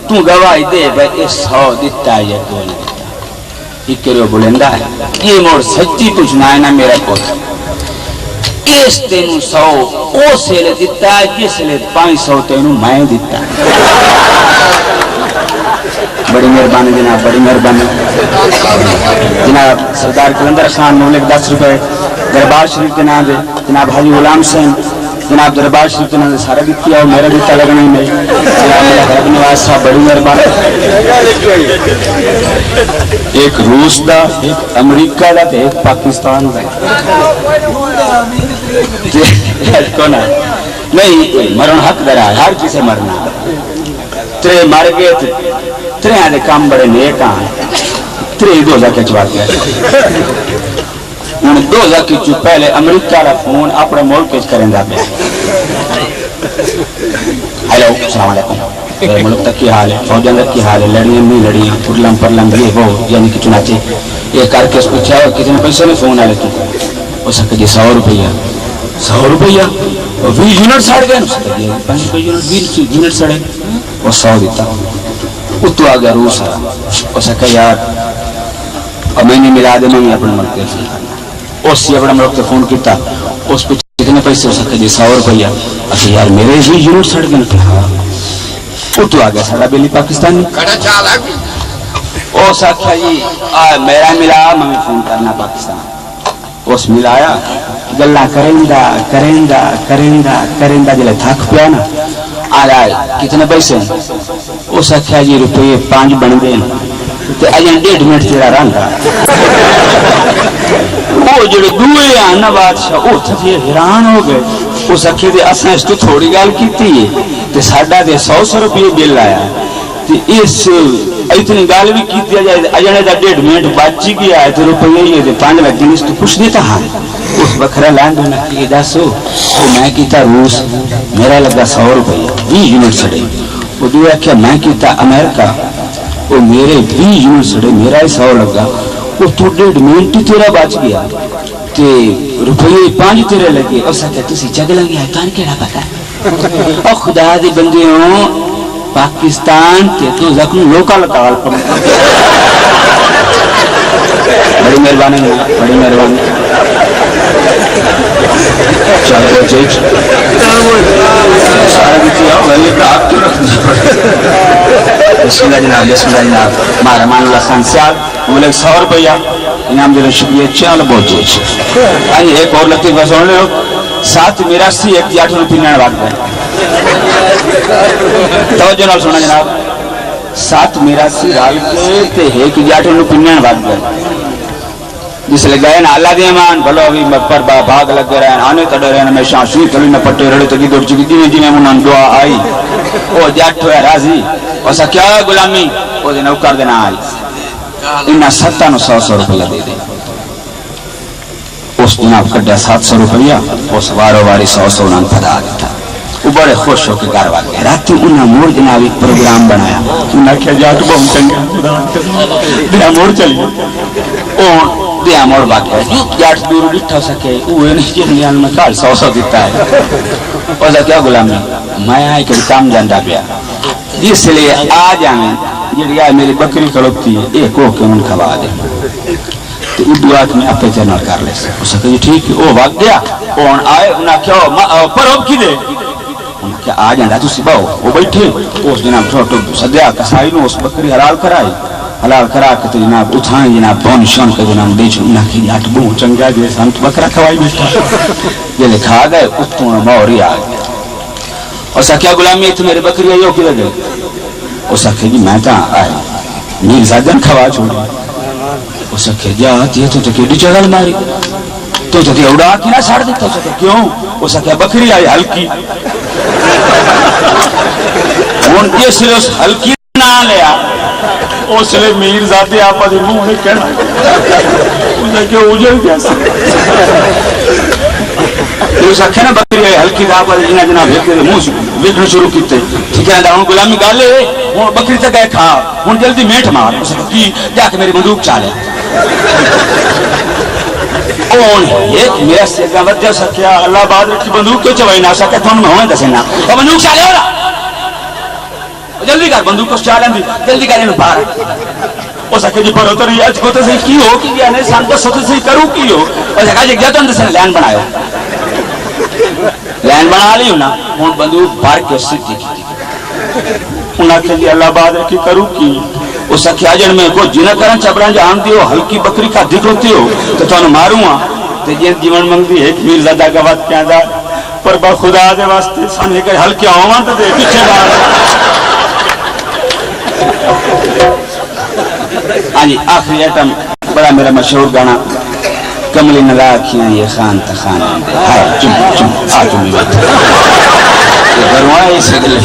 تو گواہی دے بھائی اس 100 دیتا ہے یا تو نہیں دیتا ایک کرو بلندہ ہے یہ موڑ سچی پوچھنا ہے نا میرا پوچھ اس تینوں 100 او سے لے دیتا ہے جس لے 500 تینوں میں دیتا ہے بڑی مہربانی جناب بڑی مہربانی جناب سردار کلندر خان مولک 10 روپے دربار شریف کے نام دے جناب حاجی غلام سین جناب دربار شریف کے نام دے سارا دیتی ہے اور میرا دیتا لگنا ہی نہیں جناب میرا غرب نواز صاحب بڑی مہربانی ایک روس دا ایک امریکہ دا ایک پاکستان دا کون ہے نہیں مرن حق درہ ہر کسی مرنا ترے مر گئے تھے ترے آدھے کام بڑے نیک آئے ترے 2000 کے چوات گئے انہوں نے 2000 کی چو پہلے امریکہ کا فون اپنے ملک کے کریں گا پہ ہیلو السلام علیکم میرے ملک تک کی حال ہے فوج اندر کی حال ہے لڑیاں نہیں لڑیاں پرلم پرلم یہ وہ یعنی کہ چنانچہ یہ کر کے اس کو چاہو کتنے پیسے میں فون آ لیتے وہ سکتے جی 100 روپیہ 100 روپیہ 20 یونٹ ساڑ گئے 20 یونٹ ساڑے وہ 100 دیتا اتو آگیا روس آ وہ سکتے یار اور میں نے ملا دے میں اپنے ملک کے فون کرنا اس سے اپنے ملک کے فون کیتا اس پہ کتنے پیسے ہو سکتے جی 100 روپیہ اچھا یار میرے بھی یونٹ سڑ گئے کہ ہاں اتو آگیا ساڑا بیلی پاکستانی اس آکھا جی میرا ملا میں فون کرنا پاکستان اس ملایا گلہ کرندہ جلے تھاک پیا نا آئے کتنے پیسے اس آکھا جی روپے 5 بن گئے تے اجن 1.5 منٹ تیرا رنگا وہ جڑے دوئے آنا بادشاہ وہ تھے حیران ہو گئے اس آکھے دے اساں اس تو تھوڑی گال کیتی ہے تے ساڈا دے 100 روپے بل آیا تے اس اتنی گال بھی کیتی جائے اجنے دا 1.5 منٹ بچ گیا ہے تے روپے یہ تے 5 لگ دن اس تو کچھ دیتا ہاں اس بکھرا لینڈ ہونا کہ دسو وہ میں کیتا روس میرا لگا 100 روپے 20 یونٹ سڑے وہ دویا کہ میں کیتا امریکہ وہ میرے 20 یونٹ سڑے میرا ہی 100 لگا وہ تو 1.5 منٹ تیرا بچ گیا تے روپے 5 تیرے لگے اس آکھا تسی جگ لگی ہے کان کیڑا پتا او خدا دی بندیوں پاکستان تے تو زخم لوکل کال پر بڑی مہربانی بڑی مہربانی چاہتے چیچ سارا دیتی آؤ ولی آپ کی رکھ دی بسم اللہ جناب بسم اللہ جناب مارا مان اللہ خان سیال مولک 100 روپیہ انعام دل شکریہ چال بہت چیچ آئیے ایک اور لطیفہ سن لے ہو 7 میراسی 1 روپی نان بات گئے توجہ نال سننا جناب 7 میراسی رال کے تے 1 روپی نان بات گئے جس لے گئے نا اللہ دی امان بھلو ابھی پر بھاگ لگ رہے ہیں آنے تڑے رہے ہیں ہمیشہ شوئی کلی نہ پٹے رڑے تکی دوڑ چکی دینے جنہیں منان دعا آئی او جاٹ ہویا راضی ویسا کیا ہے غلامی وہ دے نوکر دینا آئی انہا 700 روپیہ دے دے اس جناب کٹیا 700 روپیہ اس وارو واری 100 انہاں پدا دیتا وہ بڑے خوش ہو کے گھر والے گئے راتی انہاں موڑ جناب ایک پروگرام بنایا انہاں کیا جاٹ بہم چنگا دیا موڑ چلی دیا موڑ باقی ہے جاٹ دور لٹھا سکے اوہ نہیں جنیان میں کال 100 دیتا ہے اوزا کیا غلامی میں آئی کہ کام جاندہ پیا جس لئے آ جانے یہ آئے میری بکری کڑپتی ہے ایک اوہ کے من کھوا دے تو ادوات میں اپنے چینل کر لے سکے اسے کہا جی ٹھیک ہے اوہ بھاگ گیا اوہ آئے انہاں کیا پر اب کی دے انہاں کیا آ جاندہ تو سباؤ وہ بیٹھے اس جناب چھوٹو صدیہ کسائی نو اس بکری حلال کرائی حلال کرا کے تو جناب اٹھائیں جناب بون شون کے جناب دیچ انہاں کی جاٹ بہو چنگا جیسے سانت بکرہ کھوائی بیٹھا یہ لکھا گئے اتوں موری آ گیا اسا کیا غلامی تو میرے بکری آئیو کی لگے اسا کہ جی میں تا آئے میر زادن کھوا چھوڑی اسا کہ جات یہ تو تکیڈی چگل ماری تو تی اڑا کی نہ ساڑ دیتا اسا کہ کیوں اسا کہ بکری آئی ہلکی ان کے سلے اس ہلکی نہ لیا اس لئے میر ذاتی آپا دی منہ نہیں کہنا اسے کیا اجل کیسا اس آکھے نا بکری آئی ہلکی دا آپا دی جنہ جنہ ویکھنا شروع کیتے ٹھیک ہے ان غلامی گالے ان بکری تک گئے کھا ان جلدی میٹھ مار اسے کی جا کے میری بندوق چالے اون ایک میرا سیگا ود جا سکیا اللہ بعد رکھی بندوق تو چوائی نہ سکے تو ان میں ہوئے دسے نا اور بندوق چالے ہو رہا جلدی کر بندوق کو چلا لیں جلدی کریں باہر اس آخر جی پر اتر اج کو تو صحیح کی ہو کہ گیا نے سان دسو تو صحیح کروں کی ہو اس آخر جی گیا تو اندر سے لین بنایا لین بنا لی ہونا ہوں بندوق بھر کے سیدھی کی انہاں کہ جی اللہ باد کی کروں کی اس آخر آجن میں کو جنہ کرن چبران جان دیو ہلکی بکری کا دکھ ہوتی ہو تو تو ماروں ہاں تو جن جیون منگ دی ایک میر زدہ کا بات کیا دا پر با خدا دے واسطے سامنے کہ ہلکی آواں تو دے پیچھے بار ہاں جی آخری ایٹم بڑا میرا مشہور گانا کملی نگا کھیاں یہ خان تخان ہائے چم آتوں میں بیٹھا یہ گھرواں اسے دل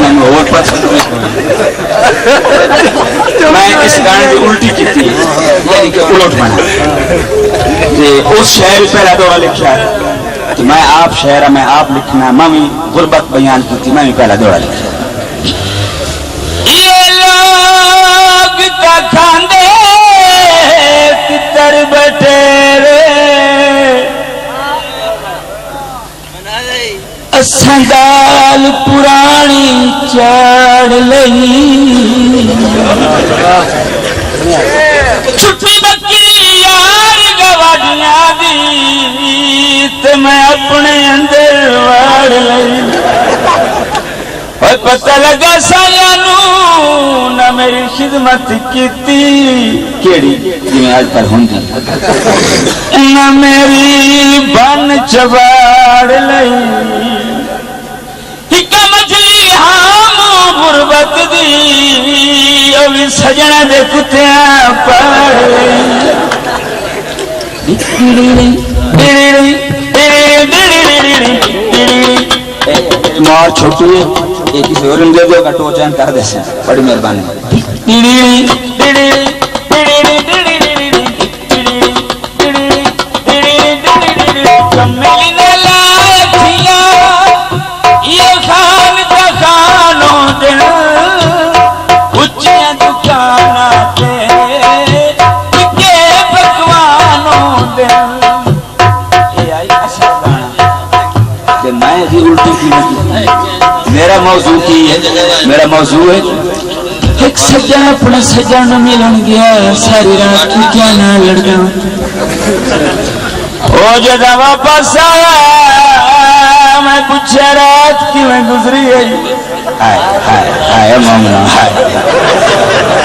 میں اور پسند میں اس گانے کی الٹی کی تھی یعنی کہ الٹ بنا اس شہر پہلا دورہ لکھا ہے تو میں آپ شہرہ میں آپ لکھنا میں بھی غربت بیان کی تھی میں بھی پہلا دورہ لکھا یہ لوگ کا کھاندے تر بٹیرے سندال پرانی چاڑ لئی چھٹی بکری یار گواڈیاں دی تے میں اپنے اندر واڑ لئی اور پتہ لگا سایانوں نہ میری خدمت کیتی کیڑی جی آج پر ہوں نہ میری بن چباڑ لئی ہکا مچھلی ہاں غربت دی ابھی سجنہ دے کتیاں پاڑ لئی مار چھوٹی ہے یہ کسی اور ان دے کا ٹوچان کر دے سیں بڑی مہربانی کمیلی نے لاتھیاں یہ خان تخانوں دن اچھیاں دکانہ تے کے پکوانوں دن یہ آئی اصل گانا کہ میں بھی الٹی کی میرا موضوع کی ہے میرا موضوع ہے ایک سجن اپنے سجن ملن گیا ساری رات کی کیا نہ لڑکا او جدہ واپس آیا میں پوچھا رات کی میں گزری ہے ہائے ہائے ہائے مومنہ ہائے